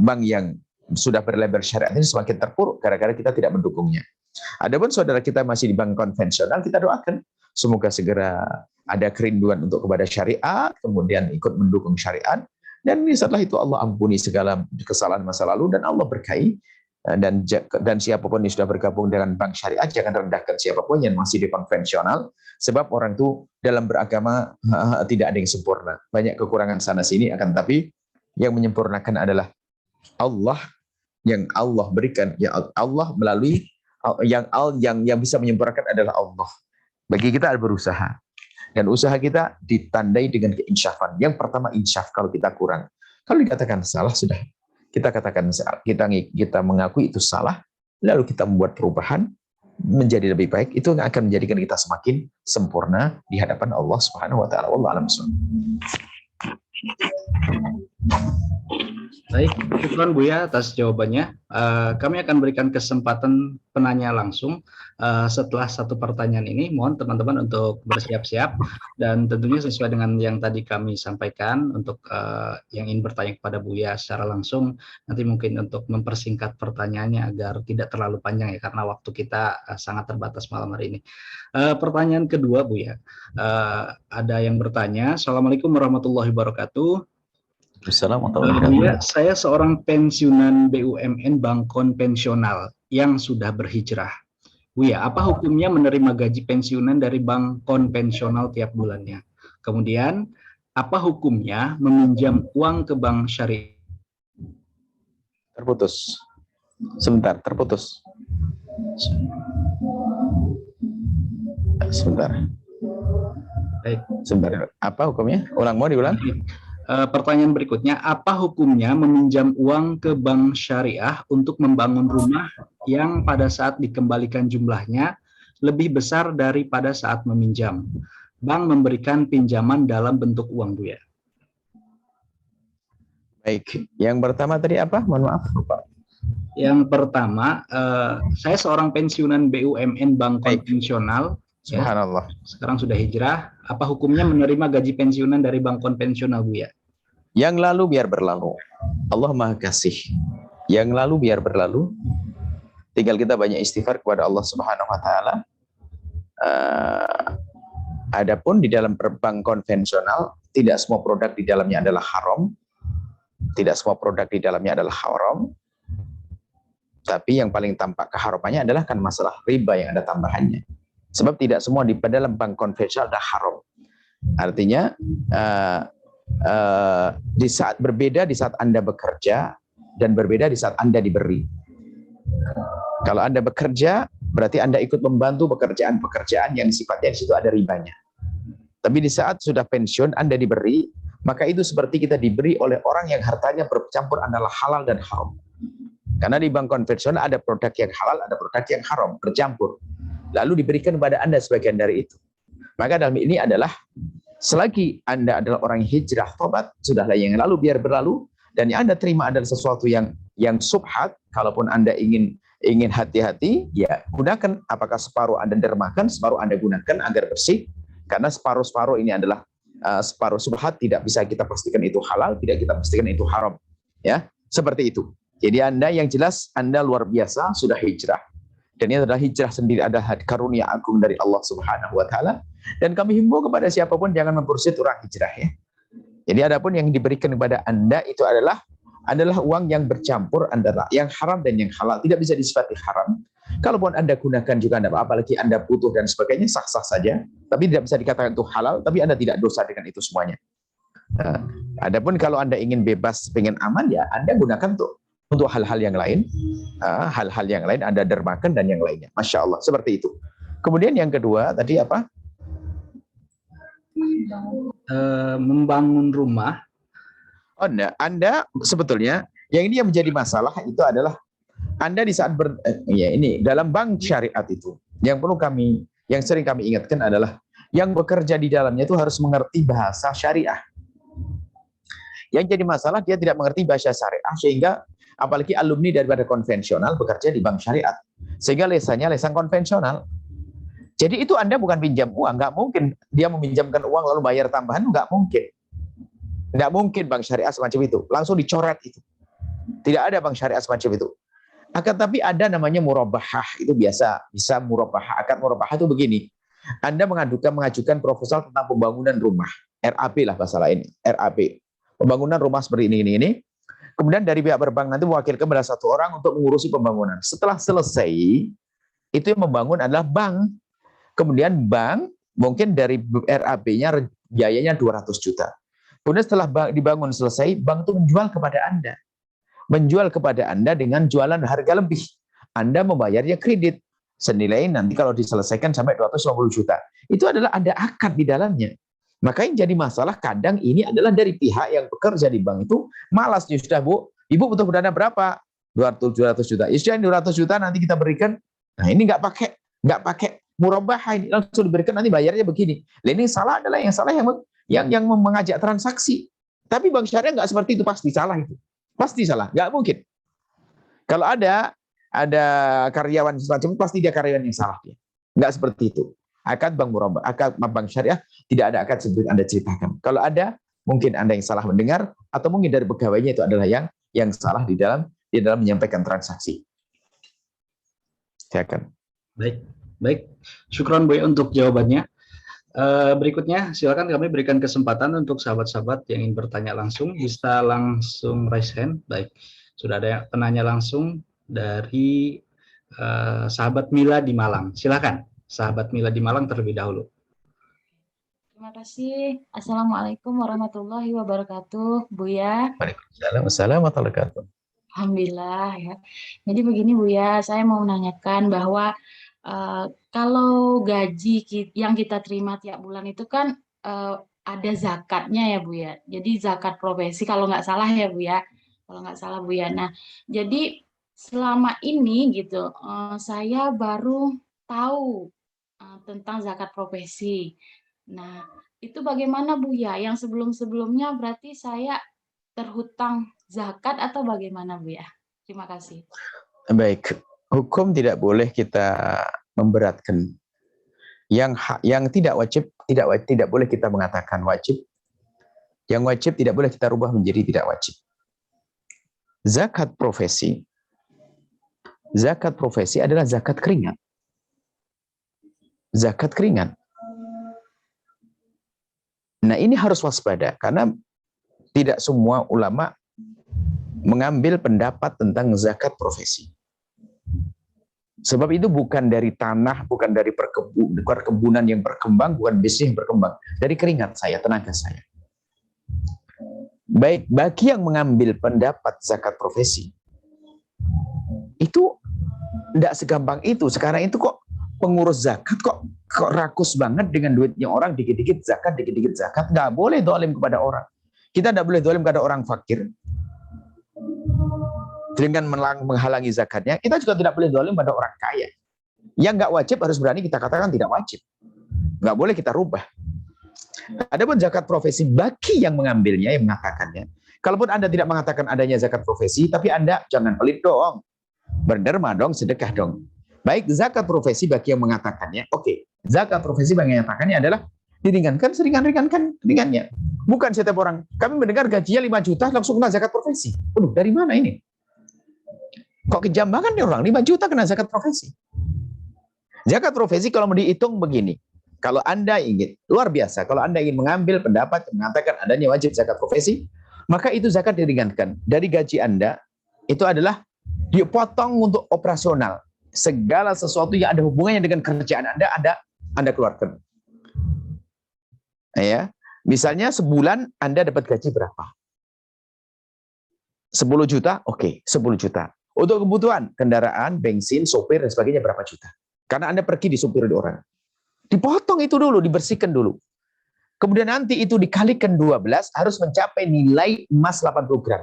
bank yang sudah berlabel syariat ini semakin terpuruk gara-gara kita tidak mendukungnya. Adapun saudara kita masih di bank konvensional, kita doakan semoga segera ada kerinduan untuk kepada syariat, kemudian ikut mendukung syariat, Dan setelah itu Allah ampuni segala kesalahan masa lalu dan Allah berkahi. Dan siapapun yang sudah bergabung dengan bank syariah, jangan rendahkan siapapun yang masih di konvensional, sebab orang itu dalam beragama tidak ada yang sempurna, banyak kekurangan sana sini, akan tapi yang menyempurnakan adalah Allah, yang Allah berikan, ya Allah melalui yang bisa menyempurnakan adalah Allah. Bagi kita berusaha, dan usaha kita ditandai dengan keinsyafan. Yang pertama insyaf, kalau kita kurang, kalau dikatakan salah sudah kita katakan, kita mengakui itu salah, lalu kita membuat perubahan menjadi lebih baik, itu akan menjadikan kita semakin sempurna di hadapan Allah Subhanahu wa taala. Wallahu a'lam bishawab. Baik, syukran Buya atas jawabannya. Kami akan berikan kesempatan penanya langsung setelah satu pertanyaan ini. Mohon teman-teman untuk bersiap-siap, dan tentunya sesuai dengan yang tadi kami sampaikan, untuk yang ingin bertanya kepada Buya secara langsung, nanti mungkin untuk mempersingkat pertanyaannya agar tidak terlalu panjang ya, karena waktu kita sangat terbatas malam hari ini. Pertanyaan kedua Buya, ada yang bertanya, Assalamualaikum warahmatullahi wabarakatuh. Buya, saya seorang pensiunan BUMN bank konvensional yang sudah berhijrah. Buya, apa hukumnya menerima gaji pensiunan dari bank konvensional tiap bulannya? Kemudian, apa hukumnya meminjam uang ke bank syariah? Terputus. Sebentar, terputus. Sebentar. Baik. Sebentar. Apa hukumnya? Mau diulang? Pertanyaan berikutnya, apa hukumnya meminjam uang ke bank syariah untuk membangun rumah yang pada saat dikembalikan jumlahnya lebih besar daripada saat meminjam? Bank memberikan pinjaman dalam bentuk uang, Buya. Baik, yang pertama tadi apa? Mohon maaf, Pak. Yang pertama, saya seorang pensiunan BUMN bank konvensional. Subhanallah. Ya, sekarang sudah hijrah. Apa hukumnya menerima gaji pensiunan dari bank konvensional, Buya? Yang lalu biar berlalu. Allah Maha Kasih. Yang lalu biar berlalu. Tinggal kita banyak istighfar kepada Allah Subhanahu wa taala. Adapun di dalam bank konvensional, tidak semua produk di dalamnya adalah haram. Tidak semua produk di dalamnya adalah haram. Tapi yang paling tampak keharamannya adalah kan masalah riba yang ada tambahannya. Sebab tidak semua di dalam bank konvensional ada haram. Artinya di saat berbeda di saat Anda bekerja dan berbeda di saat Anda diberi. Kalau Anda bekerja, berarti Anda ikut membantu pekerjaan-pekerjaan yang sifatnya di situ ada ribanya. Tapi di saat sudah pensiun Anda diberi, maka itu seperti kita diberi oleh orang yang hartanya bercampur adalah halal dan haram. Karena di bank konvensional ada produk yang halal, ada produk yang haram, bercampur. Lalu diberikan kepada Anda sebagian dari itu. Maka dalam ini adalah selagi Anda adalah orang hijrah tobat, sudahlah yang lalu biar berlalu, dan yang Anda terima adalah sesuatu yang subhat. Kalaupun Anda ingin hati-hati, ya gunakan. Apakah separuh Anda dermakan, separuh Anda gunakan agar bersih. Karena separuh-separuh ini adalah separuh subhat, tidak bisa kita pastikan itu halal, tidak kita pastikan itu haram. Ya, seperti itu. Jadi Anda yang jelas Anda luar biasa sudah hijrah. Dan ini adalah hijrah sendiri, adalah karunia agung dari Allah Subhanahu wa taala. Dan kami himbau kepada siapapun jangan mempersulit orang hijrah ya. Jadi adapun yang diberikan kepada Anda itu adalah uang yang bercampur antara yang haram dan yang halal, tidak bisa disifati haram. Kalaupun Anda gunakan juga Anda, apalagi Anda butuh dan sebagainya, sah-sah saja. Tapi tidak bisa dikatakan itu halal, tapi Anda tidak dosa dengan itu semuanya. Nah, adapun kalau Anda ingin bebas, pengen aman, ya Anda gunakan untuk hal-hal yang lain. Hal-hal yang lain Anda dermakan dan yang lainnya. Masya Allah, seperti itu. Kemudian yang kedua, tadi apa? Membangun rumah. Oh, enggak. Anda sebetulnya, yang ini yang menjadi masalah itu adalah Anda di saat ini dalam bank syariat itu yang sering kami ingatkan adalah yang bekerja di dalamnya itu harus mengerti bahasa syariah. Yang jadi masalah dia tidak mengerti bahasa syariah, sehingga apalagi alumni daripada konvensional bekerja di bank syariat, sehingga lesannya lesan konvensional. Jadi itu Anda bukan pinjam uang, nggak mungkin dia meminjamkan uang lalu bayar tambahan, nggak mungkin. Nggak mungkin bank syariah semacam itu, langsung dicoret itu. Tidak ada bank syariah semacam itu. Akan tapi ada namanya murabahah, itu bisa murabahah. Akad murabahah itu begini, Anda mengajukan proposal tentang pembangunan rumah, RAP lah bahasa lain, RAP. pembangunan rumah seperti ini. Kemudian dari pihak berbank nanti mewakilkan pada satu orang untuk mengurusi pembangunan. Setelah selesai, itu yang membangun adalah bank. Kemudian bank mungkin dari RAB-nya biayanya 200 juta. Kemudian setelah dibangun selesai, bank itu menjual kepada Anda. Menjual kepada Anda dengan jualan harga lebih. Anda membayarnya kredit. Senilai nanti kalau diselesaikan sampai 250 juta. Itu adalah ada akad di dalamnya. Maka yang jadi masalah kadang ini adalah dari pihak yang bekerja di bank itu malas. Ya sudah Bu, Ibu butuh dana berapa? 200 juta. Ya sudah 200 juta nanti kita berikan. Nah ini nggak pakai murabah, ini langsung diberikan nanti bayarnya begini. Nah, ini salah adalah yang salah yang mengajak transaksi. Tapi bank syariah nggak seperti itu, pasti salah itu. Pasti salah, nggak mungkin. Kalau ada karyawan semacam itu, pasti dia karyawan yang salah dia. Nggak seperti itu. Akad bank murabah, akad bank syariah tidak ada akad seperti Anda ceritakan. Kalau ada, mungkin Anda yang salah mendengar atau mungkin dari pegawainya itu adalah yang salah di dalam menyampaikan transaksi. Silakan. Baik. Syukron Buya untuk jawabannya. Berikutnya, silakan kami berikan kesempatan untuk sahabat-sahabat yang ingin bertanya langsung, bisa langsung raise hand. Baik, sudah ada penanya langsung dari sahabat Mila di Malang. Silakan, sahabat Mila di Malang terlebih dahulu. Terima kasih. Assalamualaikum warahmatullahi wabarakatuh, Buya. Waalaikumsalam warahmatullahi wabarakatuh. Alhamdulillah ya. Jadi begini Buya, saya mau menanyakan bahwa kalau gaji yang kita terima tiap bulan itu kan ada zakatnya ya Bu ya. Jadi zakat profesi kalau nggak salah ya Bu ya. Kalau nggak salah Bu ya. Nah, jadi selama ini gitu saya baru tahu tentang zakat profesi. Nah, itu bagaimana Bu ya? Yang sebelum-sebelumnya berarti saya terhutang zakat atau bagaimana Bu ya? Terima kasih. Baik. Hukum tidak boleh kita memberatkan. Yang tidak wajib tidak boleh kita mengatakan wajib. Yang wajib tidak boleh kita rubah menjadi tidak wajib. Zakat profesi adalah zakat keringat. Zakat keringat. Nah, ini harus waspada karena tidak semua ulama mengambil pendapat tentang zakat profesi. Sebab itu bukan dari tanah, bukan dari perkebunan yang berkembang, bukan bisnis yang berkembang. Dari keringat saya, tenaga saya. Baik, bagi yang mengambil pendapat zakat profesi, itu tidak segampang itu. Sekarang itu kok pengurus zakat kok rakus banget dengan duitnya orang, dikit-dikit zakat, dikit-dikit zakat. Nggak boleh dolim kepada orang. Kita tidak boleh dolim kepada orang fakir. Dengan menghalangi zakatnya, kita juga tidak boleh dolim pada orang kaya. Yang nggak wajib harus berani kita katakan tidak wajib. Nggak boleh kita rubah. Adapun zakat profesi bagi yang mengambilnya, yang mengatakannya. Kalaupun Anda tidak mengatakan adanya zakat profesi, tapi Anda jangan pelit dong. Berderma dong, sedekah dong. Baik, zakat profesi bagi yang mengatakannya. Oke, zakat profesi bagi yang mengatakannya adalah diringankan, ringannya. Bukan setiap orang. Kami mendengar gajinya 5 juta langsung kena zakat profesi. Dari mana ini? Kok kejam banget nih orang, 5 juta kena zakat profesi. Zakat profesi kalau mau dihitung begini, kalau Anda ingin, luar biasa, kalau Anda ingin mengambil pendapat yang mengatakan adanya wajib zakat profesi, maka itu zakat diringankan. Dari gaji Anda, itu adalah dipotong untuk operasional. Segala sesuatu yang ada hubungannya dengan kerjaan Anda keluarkan. Ya, misalnya sebulan Anda dapat gaji berapa? 10 juta, oke, 10 juta. Untuk kebutuhan kendaraan, bensin, sopir dan sebagainya berapa juta? Karena Anda pergi disopir di orang. Dipotong itu dulu, dibersihkan dulu. Kemudian nanti itu dikalikan 12 harus mencapai nilai emas 80 gram.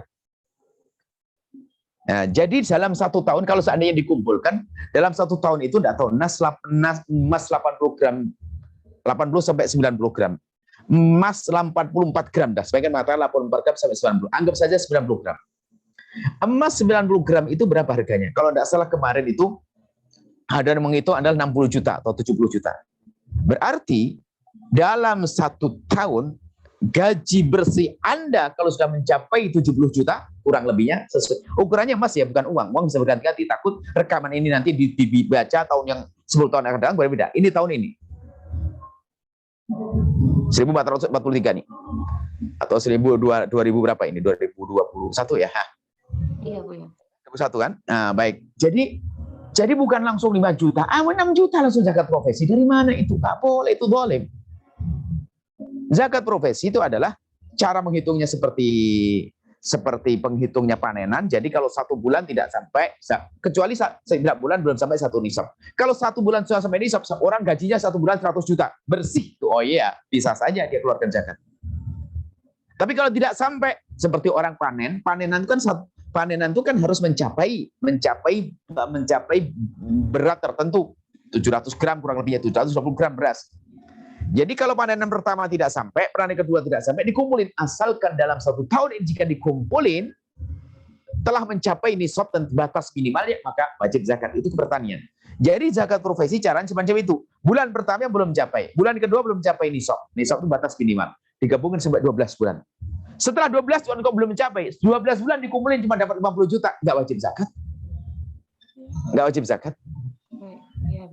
Nah, jadi dalam 1 tahun kalau seandainya dikumpulkan dalam 1 tahun itu tidak tahu emas 80 gram, 80 sampai 90 gram. Emas 84 gram dah. Sebagian mengatakan 84 gram sampai 90. Anggap saja 90 gram. Emas 90 gram itu berapa harganya? Kalau tidak salah kemarin itu ada yang menghitung adalah 60 juta atau 70 juta. Berarti dalam 1 tahun gaji bersih Anda kalau sudah mencapai 70 juta kurang lebihnya ukurannya emas ya, bukan uang. Uang bisa berganti-ganti, takut rekaman ini nanti dibaca tahun yang 10 tahun akan datang berbeda. Ini tahun ini 1443 nih. Atau 2000 berapa ini? 2021 ya? Iya Bu ya. 2021 kan? Nah, baik. Jadi bukan langsung 5 juta. 6 juta langsung zakat profesi. Dari mana itu? Nggak boleh, itu zalim. Zakat profesi itu adalah cara menghitungnya seperti penghitungnya panenan. Jadi kalau 1 bulan tidak sampai, kecuali 9 bulan belum sampai 1 nisab. Kalau 1 bulan sudah sampai nisab, orang gajinya 1 bulan 100 juta. Bersih. Oh iya, bisa saja dia keluarkan zakat. Tapi kalau tidak sampai, seperti orang panenan itu kan harus mencapai berat tertentu. 700 gram kurang lebihnya, 720 gram beras. Jadi kalau panenan pertama tidak sampai, panenan kedua tidak sampai, dikumpulin. Asalkan dalam 1 tahun jika dikumpulin, telah mencapai nisab dan batas minimalnya, maka wajib zakat. Itu pertanian. Jadi zakat profesi caranya semacam itu. Bulan pertama belum mencapai, bulan kedua belum mencapai nisab. Nisab itu batas minimal. Digabungin sampai 12 bulan. Setelah 12 bulan kok belum mencapai, 12 bulan dikumpulin cuma dapat 50 juta, nggak wajib zakat. Nggak wajib zakat.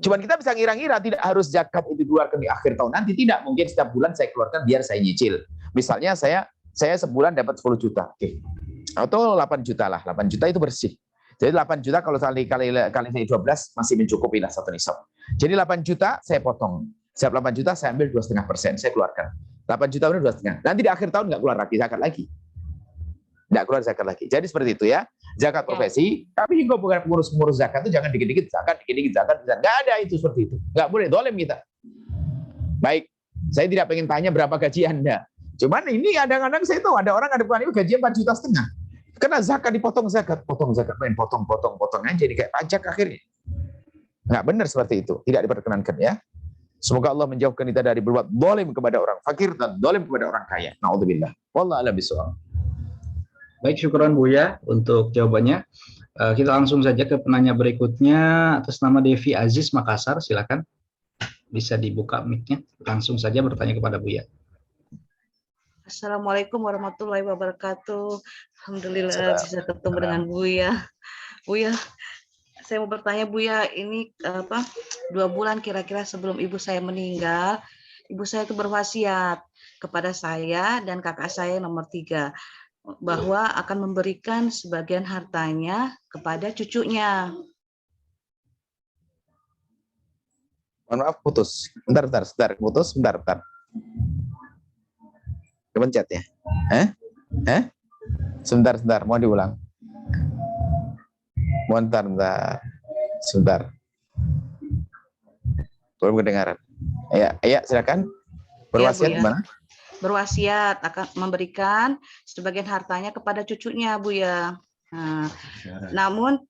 Cuman kita bisa ngira-ngira, tidak harus zakat itu dikeluarkan di akhir tahun nanti. Tidak, mungkin setiap bulan saya keluarkan biar saya nyicil. Misalnya saya sebulan dapat 10 juta. Oke. Atau 8 juta lah. 8 juta itu bersih. Jadi 8 juta kalau kali 12 masih mencukupi lah 1 nisab. Jadi 8 juta saya potong. Setiap 8 juta saya ambil 2,5%, saya keluarkan. 8 juta benar 2,5. Nanti di akhir tahun nggak keluar lagi zakat lagi. Nggak keluar zakat lagi. Jadi seperti itu ya. Zakat profesi, tapi juga bukan pengurus zakat itu jangan dikit-dikit zakat, dikit-dikit zakat. Nggak ada itu seperti itu. Nggak boleh, zalim kita. Baik, saya tidak pengen tanya berapa gaji Anda. Cuman ini kadang-kadang saya tahu ada orang ada gaji 4,5 juta. Karena zakat dipotong zakat, potong aja jadi kayak pajak akhirnya. Nggak benar seperti itu. Tidak diperkenankan ya. Semoga Allah menjauhkan kita dari berbuat zalim kepada orang fakir dan zalim kepada orang kaya. Na'udzubillah. Wallahu a'lam bishawab. Baik, syukuran Buya untuk jawabannya. Kita langsung saja ke penanya berikutnya atas nama Devi Aziz Makassar. Silakan, bisa dibuka mic-nya. Langsung saja bertanya kepada Buya. Assalamualaikum warahmatullahi wabarakatuh. Alhamdulillah bisa ketemu dengan Buya. Buya, saya mau bertanya Buya, ini 2 bulan kira-kira sebelum ibu saya meninggal, ibu saya itu berwasiat kepada saya dan kakak saya nomor 3 bahwa akan memberikan sebagian hartanya kepada cucunya. Mohon maaf, putus. Bentar. Putus, bentar. Kepencet ya? Sebentar. Mau diulang. Bentar. Sebentar. Belum kedengaran. Ya, silakan. Berwasiat Ya, gimana? Berwasiat akan memberikan sebagian hartanya kepada cucunya, Bu ya. Nah, namun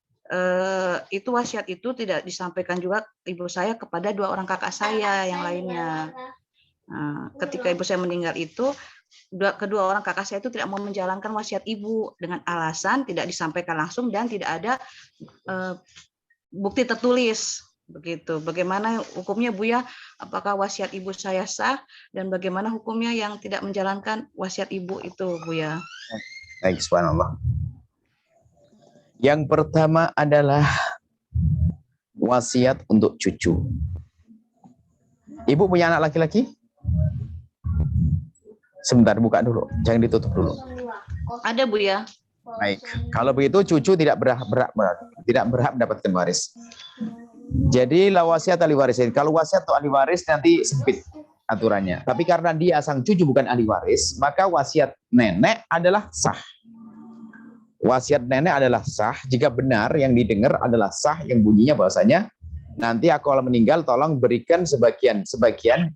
itu wasiat itu tidak disampaikan juga ibu saya kepada 2 orang kakak saya yang lainnya. Nah, ketika ibu saya meninggal itu, kedua orang kakak saya itu tidak mau menjalankan wasiat ibu dengan alasan tidak disampaikan langsung dan tidak ada bukti tertulis. Begitu. Bagaimana hukumnya Bu ya? Apakah wasiat ibu saya sah dan bagaimana hukumnya yang tidak menjalankan wasiat ibu itu, Bu ya? Baik, subhanallah. Yang pertama adalah wasiat untuk cucu. Ibu punya anak laki-laki? Sebentar, buka dulu. Jangan ditutup dulu. Ada, Bu ya. Baik. Kalau begitu cucu tidak berhak mendapatkan waris. Jadi la wasiat ahli waris. Kalau wasiat atau ahli waris nanti sempit aturannya. Tapi karena dia sang cucu bukan ahli waris, maka wasiat nenek adalah sah. Wasiat nenek adalah sah jika benar yang didengar adalah sah, yang bunyinya bahwasanya nanti aku kalau meninggal tolong berikan sebagian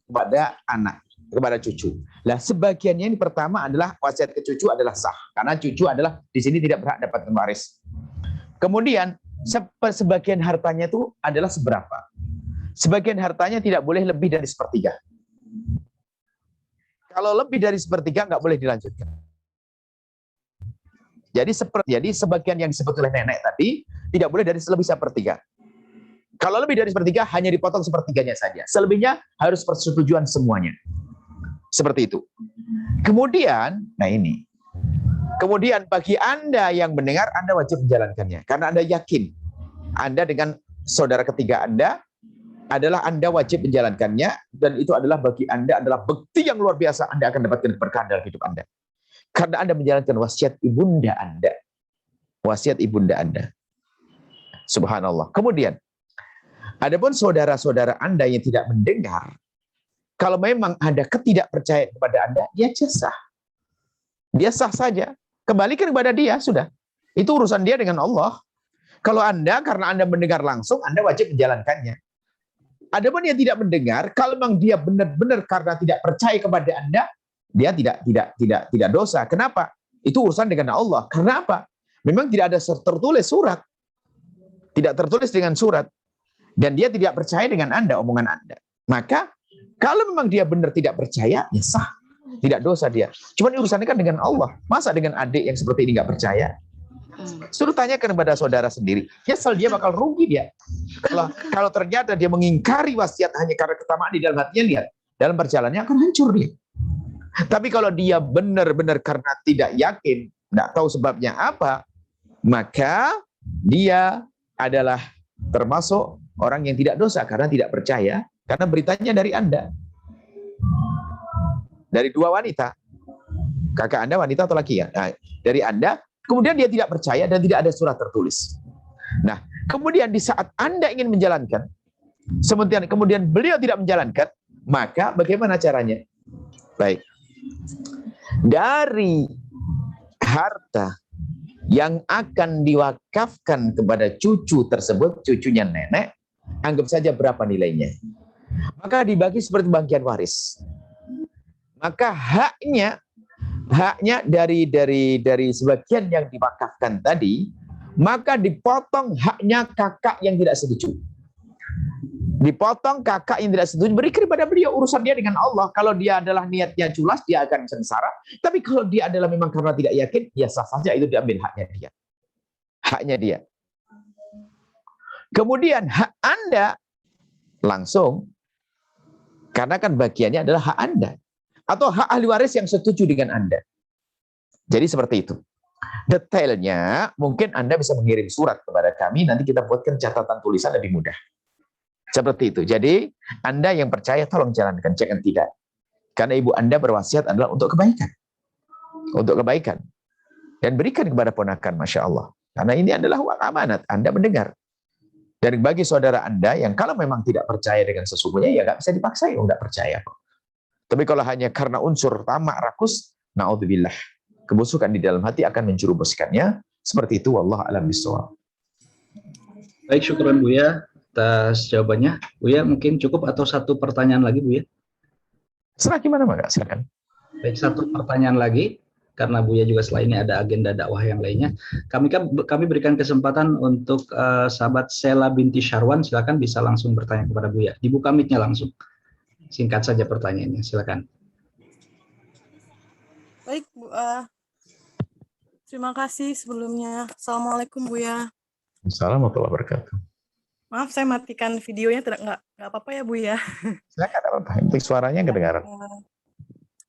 kepada anak, kepada cucu. Lah sebagiannya ini pertama adalah wasiat ke cucu adalah sah karena cucu adalah di sini tidak berhak dapatkan waris. Kemudian sebagian hartanya itu adalah seberapa? Sebagian hartanya tidak boleh lebih dari 1/3. Kalau lebih dari 1/3 nggak boleh dilanjutkan. Jadi sebagian yang disebut oleh nenek tadi tidak boleh dari lebih 1/3. Kalau lebih dari 1/3 hanya dipotong 1/3-nya saja. Selebihnya harus persetujuan semuanya. Seperti itu. Kemudian bagi Anda yang mendengar, Anda wajib menjalankannya. Karena Anda yakin, Anda dengan saudara ketiga Anda, adalah Anda wajib menjalankannya, dan itu adalah bagi Anda adalah bukti yang luar biasa Anda akan dapatkan berkah dalam hidup Anda. Karena Anda menjalankan wasiat ibunda Anda. Wasiat ibunda Anda. Subhanallah. Kemudian, adapun saudara-saudara Anda yang tidak mendengar, kalau memang ada ketidakpercayaan kepada Anda, dia sah. Dia sah saja. Kembalikan kepada dia, sudah. Itu urusan dia dengan Allah. Kalau Anda, karena Anda mendengar langsung, Anda wajib menjalankannya. Adapun yang tidak mendengar, kalau memang dia benar-benar karena tidak percaya kepada Anda, dia tidak dosa. Kenapa? Itu urusan dengan Allah. Karena apa? Memang tidak ada tertulis surat. Tidak tertulis dengan surat. Dan dia tidak percaya dengan Anda, omongan Anda. Maka, kalau memang dia benar tidak percaya, ya sah. Tidak dosa dia. Cuma urusannya kan dengan Allah. Masa dengan adik yang seperti ini nggak percaya? Suruh tanyakan kepada saudara sendiri. Nyesel dia, bakal rugi dia. Kalau ternyata dia mengingkari wasiat hanya karena ketamaan di dalam hatinya, lihat. Dalam perjalanannya akan hancur dia. Tapi kalau dia benar-benar karena tidak yakin, tidak tahu sebabnya apa, maka dia adalah termasuk orang yang tidak dosa karena tidak percaya, karena beritanya dari Anda. Dari dua wanita. Kakak Anda wanita atau laki ya? Nah, dari Anda, kemudian dia tidak percaya dan tidak ada surat tertulis. Nah, kemudian di saat Anda ingin menjalankan, kemudian beliau tidak menjalankan, maka bagaimana caranya? Baik. Dari harta yang akan diwakafkan kepada cucu tersebut, cucunya nenek, anggap saja berapa nilainya. Maka dibagi seperti bagian waris. Maka haknya dari sebagian yang diwakafkan tadi, maka dipotong haknya kakak yang tidak setuju. Dipotong kakak yang tidak setuju, berikan kepada beliau, urusan dia dengan Allah. Kalau dia adalah niatnya culas, dia akan sengsara. Tapi kalau dia adalah memang karena tidak yakin, ya sah saja, itu diambil haknya dia. Haknya dia. Kemudian hak Anda langsung, karena kan bagiannya adalah hak Anda. Atau hak ahli waris yang setuju dengan Anda. Jadi seperti itu. Detailnya, mungkin Anda bisa mengirim surat kepada kami, nanti kita buatkan catatan tulisan lebih mudah. Seperti itu. Jadi, Anda yang percaya, tolong jalankan, jangan tidak. Karena ibu Anda berwasiat adalah untuk kebaikan. Untuk kebaikan. Dan berikan kepada ponakan, Masya Allah. Karena ini adalah hak amanat, Anda mendengar. Dan bagi saudara Anda yang kalau memang tidak percaya dengan sesungguhnya, ya nggak bisa dipaksa, ya nggak percaya kok. Tapi kalau hanya karena unsur tamak rakus, na'udzubillah, kebusukan di dalam hati akan menjerumuskannya. Seperti itu, wallahu a'lam bishawab. Baik, syukuran Buya atas jawabannya. Buya mungkin cukup atau satu pertanyaan lagi, Buya? Serah gimana, Mbak? Silakan. Baik, satu pertanyaan lagi, karena Buya juga setelah ini ada agenda dakwah yang lainnya. Kami berikan kesempatan untuk sahabat Sela binti Syarwan, silakan bisa langsung bertanya kepada Buya. Dibuka mic-nya langsung. Singkat saja pertanyaannya, silakan. Baik, Bu. Terima kasih sebelumnya. Assalamualaikum, Buya. Assalamualaikum warahmatullahi wabarakatuh. Maaf, saya matikan videonya, nggak apa-apa ya, Bu ya. Silakan, apa-apa. Penting suaranya kedengaran.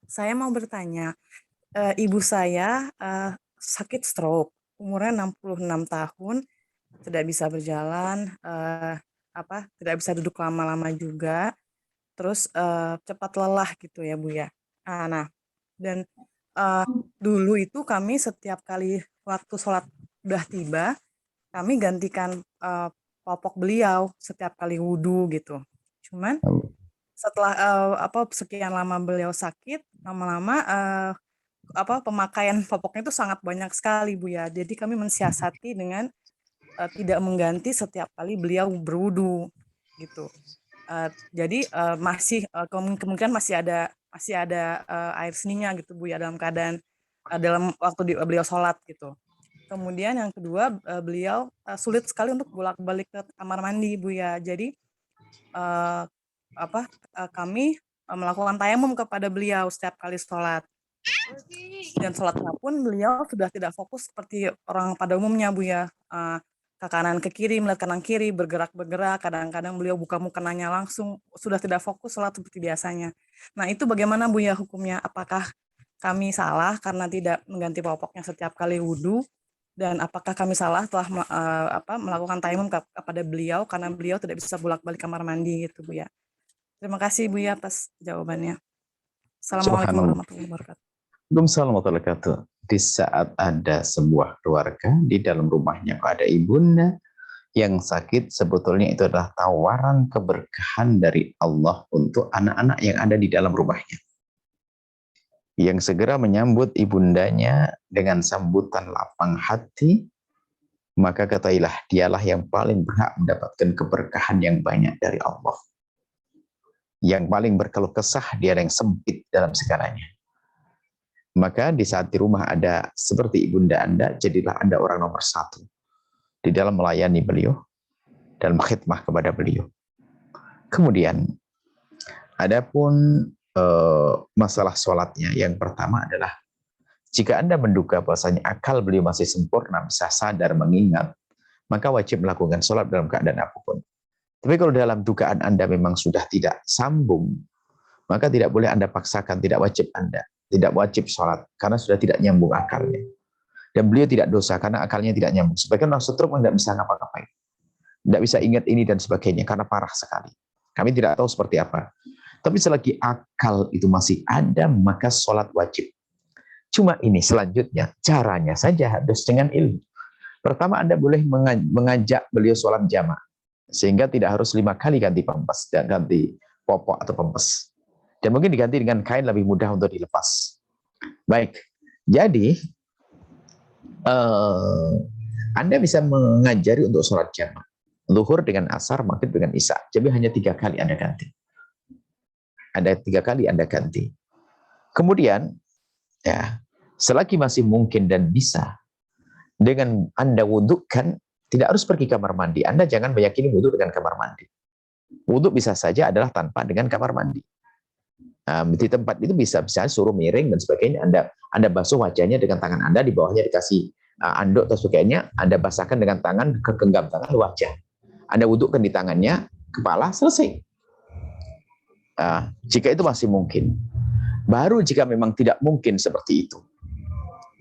Saya mau bertanya, ibu saya sakit stroke, umurnya 66 tahun, tidak bisa berjalan, tidak bisa duduk lama-lama juga, terus cepat lelah gitu ya, Bu ya. Nah, dan dulu itu kami setiap kali waktu sholat udah tiba, kami gantikan popok beliau setiap kali wudhu gitu. Cuman setelah sekian lama beliau sakit, lama-lama pemakaian popoknya itu sangat banyak sekali, Bu ya. Jadi kami mensiasati dengan tidak mengganti setiap kali beliau berwudhu gitu. Jadi kemungkinan masih ada air seninya gitu, Bu ya, dalam keadaan dalam waktu beliau sholat gitu. Kemudian yang kedua, beliau sulit sekali untuk bolak-balik ke kamar mandi, Bu ya. Jadi kami melakukan tayamum kepada beliau setiap kali sholat. Dan sholatnya pun beliau sudah tidak fokus seperti orang pada umumnya, Bu ya. Ke kanan ke kiri, melihat kanan kiri, bergerak-bergerak, kadang-kadang beliau buka mukanya langsung, sudah tidak fokus sholat seperti biasanya. Nah, itu bagaimana, Bu ya, hukumnya? Apakah kami salah karena tidak mengganti popoknya setiap kali wudhu, Dan apakah kami salah telah melakukan tayamum kepada beliau karena beliau tidak bisa bolak-balik kamar mandi gitu Bu ya. Terima kasih Bu ya atas jawabannya. Assalamualaikum Subhanallah. warahmatullahi wabarakatuh. Waalaikumsalam warahmatullahi wabarakatuh. Di saat ada sebuah keluarga di dalam rumahnya ada ibunda yang sakit, sebetulnya itu adalah tawaran keberkahan dari Allah untuk anak-anak yang ada di dalam rumahnya, yang segera menyambut ibundanya dengan sambutan lapang hati, maka katailah dialah yang paling berhak mendapatkan keberkahan yang banyak dari Allah. Yang paling berkeluh kesah dia yang sempit dalam segalanya. Maka di saat di rumah ada seperti ibunda Anda, jadilah Anda orang nomor 1 di dalam melayani beliau, dalam khidmah kepada beliau. Kemudian, adapun masalah sholatnya, yang pertama adalah jika Anda menduga bahwasanya akal beliau masih sempurna, bisa sadar mengingat, maka wajib melakukan sholat dalam keadaan apapun. Tapi kalau dalam dugaan Anda memang sudah tidak sambung, maka tidak boleh Anda paksakan, tidak wajib sholat, karena sudah tidak nyambung akalnya. Dan beliau tidak dosa, karena akalnya tidak nyambung. Sebagian orang stroke tidak bisa ngapa-ngapain. Tidak bisa ingat ini dan sebagainya, karena parah sekali. Kami tidak tahu seperti apa. Tapi selagi akal itu masih ada, maka sholat wajib. Cuma ini selanjutnya, caranya saja harus dengan ilmu. Pertama, Anda boleh mengajak beliau sholat jamaah, sehingga tidak harus 5 kali ganti pempes, dan ganti popok atau pempes. Dan mungkin diganti dengan kain lebih mudah untuk dilepas. Baik, jadi Anda bisa mengajari untuk sholat jamaah. Zuhur dengan asar, maghrib dengan isya. Jadi hanya 3 kali Anda ganti. Ada 3 kali Anda ganti. Kemudian, ya, selagi masih mungkin dan bisa, dengan Anda wudhukan, tidak harus pergi kamar mandi. Anda jangan meyakini wudhu dengan kamar mandi. Wudhu bisa saja adalah tanpa dengan kamar mandi. Di tempat itu bisa suruh miring dan sebagainya. Anda basuh wajahnya dengan tangan Anda, di bawahnya dikasih anduk atau sebagainya. Anda basahkan dengan tangan, kegenggam tangan wajah. Anda wudhukan di tangannya, kepala, selesai. Jika itu masih mungkin. Baru jika memang tidak mungkin seperti itu,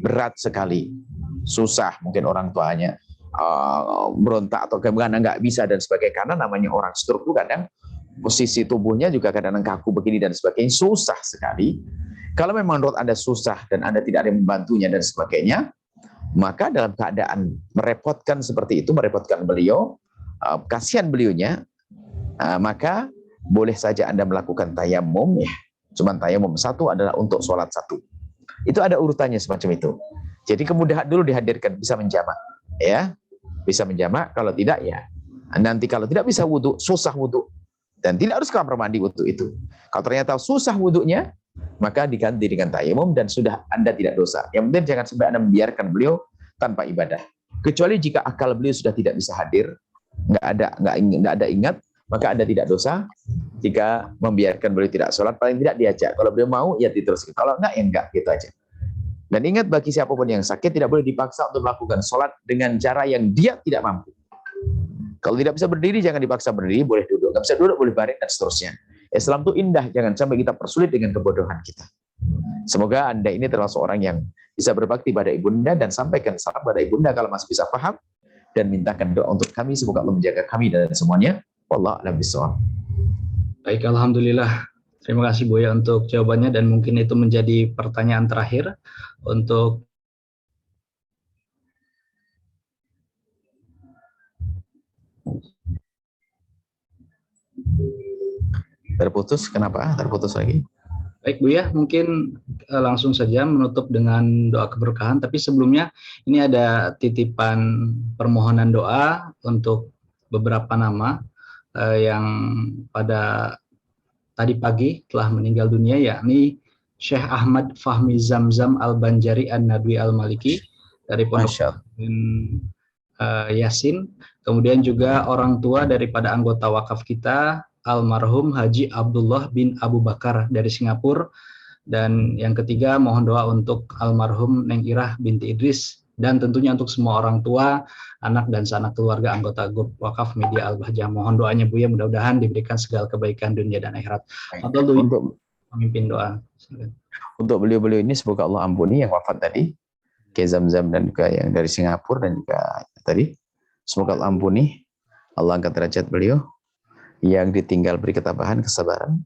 berat sekali, susah, mungkin orang tuanya berontak atau karena nggak bisa dan sebagainya, karena namanya orang stroke itu kadang posisi tubuhnya juga kadang kaku begini dan sebagainya, susah sekali. Kalau memang menurut Anda susah dan Anda tidak ada yang membantunya dan sebagainya, maka dalam keadaan merepotkan seperti itu, merepotkan beliau, kasihan beliaunya, maka boleh saja Anda melakukan tayamum, ya. Cuman tayamum 1 adalah untuk sholat 1. Itu ada urutannya semacam itu. Jadi kemudahan dulu dihadirkan, bisa menjamak, ya, bisa menjamak. Kalau tidak, ya nanti kalau tidak bisa wudhu, susah wudhu, dan tidak harus kamar mandi wudhu itu. Kalau ternyata susah wudhunya, maka diganti dengan tayamum dan sudah Anda tidak dosa. Yang penting jangan sampai Anda membiarkan beliau tanpa ibadah. Kecuali jika akal beliau sudah tidak bisa hadir, nggak ada ingat, maka Anda tidak dosa. Jika membiarkan beliau tidak sholat, paling tidak diajak. Kalau beliau mau, ya diteruskan. Kalau enggak, ya enggak, gitu aja. Dan ingat, bagi siapapun yang sakit, tidak boleh dipaksa untuk melakukan sholat dengan cara yang dia tidak mampu. Kalau tidak bisa berdiri, jangan dipaksa berdiri, boleh duduk. Nggak bisa duduk, boleh baring, dan seterusnya. Islam itu indah, jangan sampai kita persulit dengan kebodohan kita. Semoga Anda ini termasuk orang yang bisa berbakti pada ibunda, dan sampaikan salam pada ibunda kalau masih bisa paham, dan mintakan doa untuk kami, semoga Allah menjaga kami dan semuanya. Wallahu a'lam bishawab. Baik, alhamdulillah. Terima kasih Buya untuk jawabannya, dan mungkin itu menjadi pertanyaan terakhir untuk Terputus, kenapa? Terputus lagi. Baik Buya, mungkin langsung saja menutup dengan doa keberkahan, tapi sebelumnya ini ada titipan permohonan doa untuk beberapa nama yang pada tadi pagi telah meninggal dunia, yakni Syekh Ahmad Fahmi Zamzam Al-Banjari An-Nadwi Al-Maliki dari Pondok Yasin. Kemudian juga orang tua daripada anggota wakaf kita, almarhum Haji Abdullah bin Abu Bakar dari Singapura. Dan yang ketiga, mohon doa untuk almarhum Neng Irah binti Idris, dan tentunya untuk semua orang tua, anak dan sanak keluarga anggota grup wakaf media Al-Bahjah. Mohon doanya Buya, mudah-mudahan diberikan segala kebaikan dunia dan akhirat. Untuk memimpin doa. Untuk beliau-beliau ini semoga Allah ampuni yang wafat tadi. Kiai Zamzam dan juga yang dari Singapura dan juga tadi. Semoga Allah ampuni, Allah angkat derajat beliau, yang ditinggal beri ketabahan, kesabaran,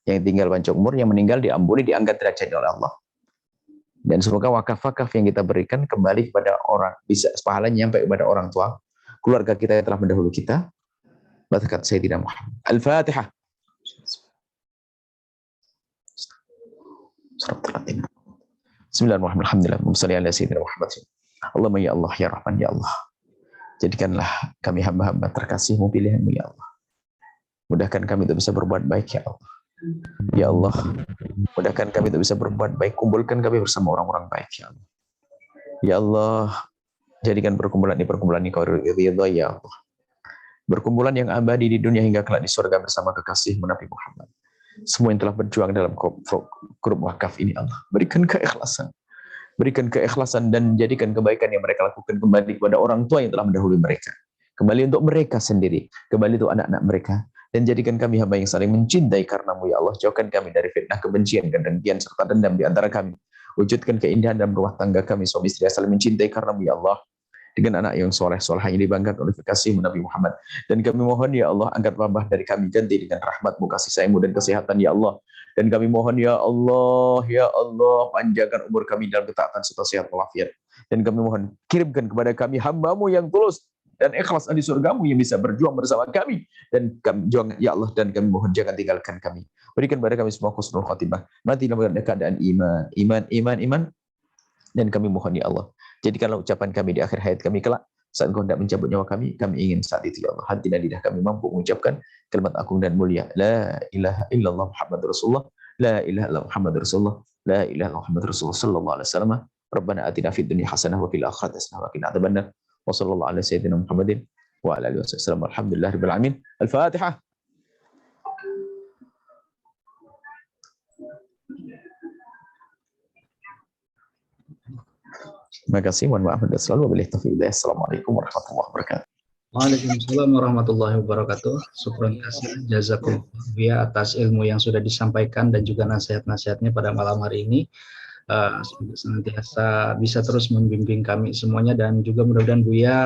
yang tinggal panjang umur, yang meninggal diampuni, diangkat derajatnya oleh Allah. Dan semoga wakaf-wakaf yang kita berikan kembali kepada orang, bisa pahalanya nyampe kepada orang tua, keluarga kita yang telah mendahului kita. Berkat Sayyidina Muhammad. Al-Fatihah. Bismillahirrahmanirrahim. Allahumma ya Allah, ya Rahman, ya Allah. Jadikanlah kami hamba-hamba terkasih-Mu, pilihan-Mu, ya Allah. Mudahkan kami untuk bisa berbuat baik, ya Allah. Ya Allah, mudahkan kami untuk bisa berbuat baik. Kumpulkan kami bersama orang-orang baik, ya Allah. Ya Allah, jadikan perkumpulan ini Kau ridha, ya Allah. Berkumpulan yang abadi di dunia hingga kelak di surga bersama kekasih-Mu Nabi Muhammad. Semua yang telah berjuang dalam grup wakaf ini, Allah, berikan keikhlasan. Berikan keikhlasan dan jadikan kebaikan yang mereka lakukan kembali kepada orang tua yang telah mendahului mereka. Kembali untuk mereka sendiri. Kembali untuk anak-anak mereka. Dan jadikan kami hamba yang saling mencintai karena-Mu, ya Allah. Jauhkan kami dari fitnah, kebencian, kedengkian, serta dendam di antara kami. Wujudkan keindahan dalam rumah tangga kami. Suami istri saling mencintai karena-Mu, ya Allah. Dengan anak yang soleh-soleh yang dibanggakan oleh kekasih-Mu Nabi Muhammad. Dan kami mohon, ya Allah, angkat wabah dari kami, ganti dengan rahmat-Mu, kasih sayang-Mu, dan kesehatan, ya Allah. Dan kami mohon, ya Allah, panjangkan umur kami dalam ketaatan serta sehat walafiat. Dan kami mohon, kirimkan kepada kami hamba-Mu yang tulus dan ikhlas di surga-Mu yang bisa berjuang bersama kami. Dan kami juang, ya Allah, dan kami mohon jangan tinggalkan kami. Berikan kepada kami semua husnul khatimah. Mati dalam keadaan iman. Dan kami mohon, ya Allah, jadikanlah ucapan kami di akhir hayat kami kelak. Saat Engkau hendak mencabut nyawa kami ingin saat itu, ya Allah, hati dan lidah kami mampu mengucapkan kalimat agung dan mulia. La ilaha illallah Muhammadur Rasulullah. La ilaha illallah Muhammadur Rasulullah. La ilaha illallah Muhammadur Rasulullah sallallahu alaihi wasallam. Rabbana atina fid dunya hasanah wa fil akhirati hasanah wa qina adzabannar. Wa sallallahu ala sayyidina Muhammadin wa ala alihi wasallam. Alhamdulillahirabbil alamin. Al-Fatihah. Terima kasih, mohon maaf dan selalu wabillahi taufiq. Assalamualaikum warahmatullahi wabarakatuh. Waalaikumsalam warahmatullahi wabarakatuh. Syukran kasih jazakumullah atas ilmu yang sudah disampaikan dan juga nasihat-nasihatnya pada malam hari ini. Semoga senantiasa bisa terus membimbing kami semuanya dan juga mudah-mudahan Buya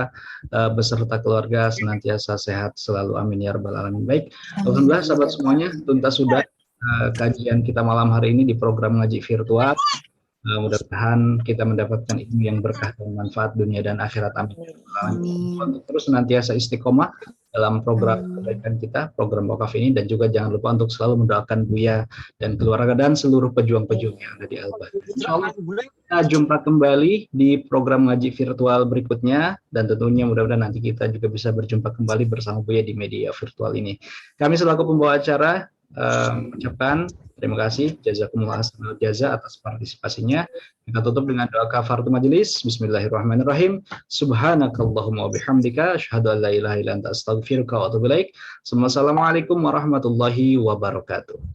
beserta keluarga senantiasa sehat selalu. Amin ya rabbal alamin. Baik, alhamdulillah sahabat semuanya, tuntas sudah kajian kita malam hari ini di program ngaji virtual. Mudah-mudahan kita mendapatkan ilmu yang berkah dan manfaat dunia dan akhirat. Amin. Untuk terus senantiasa istiqomah dalam program kebaikan kita, program wakaf ini, dan juga jangan lupa untuk selalu mendoakan Buya dan keluarga dan seluruh pejuang-pejuang yang ada di Alba. Insyaallah kita jumpa kembali di program ngaji virtual berikutnya, dan tentunya mudah-mudahan nanti kita juga bisa berjumpa kembali bersama Buya di media virtual ini. Kami selaku pembawa acara mengucapkan terima kasih jazakumullah khairan jaza atas partisipasinya. Kita tutup dengan doa kafaratul majelis. Bismillahirrahmanirrahim. Subhanakallahumma wabihamdika asyhadu an la ilaha illa anta astaghfiruka wa atubu ilaik. Assalamualaikum warahmatullahi wabarakatuh.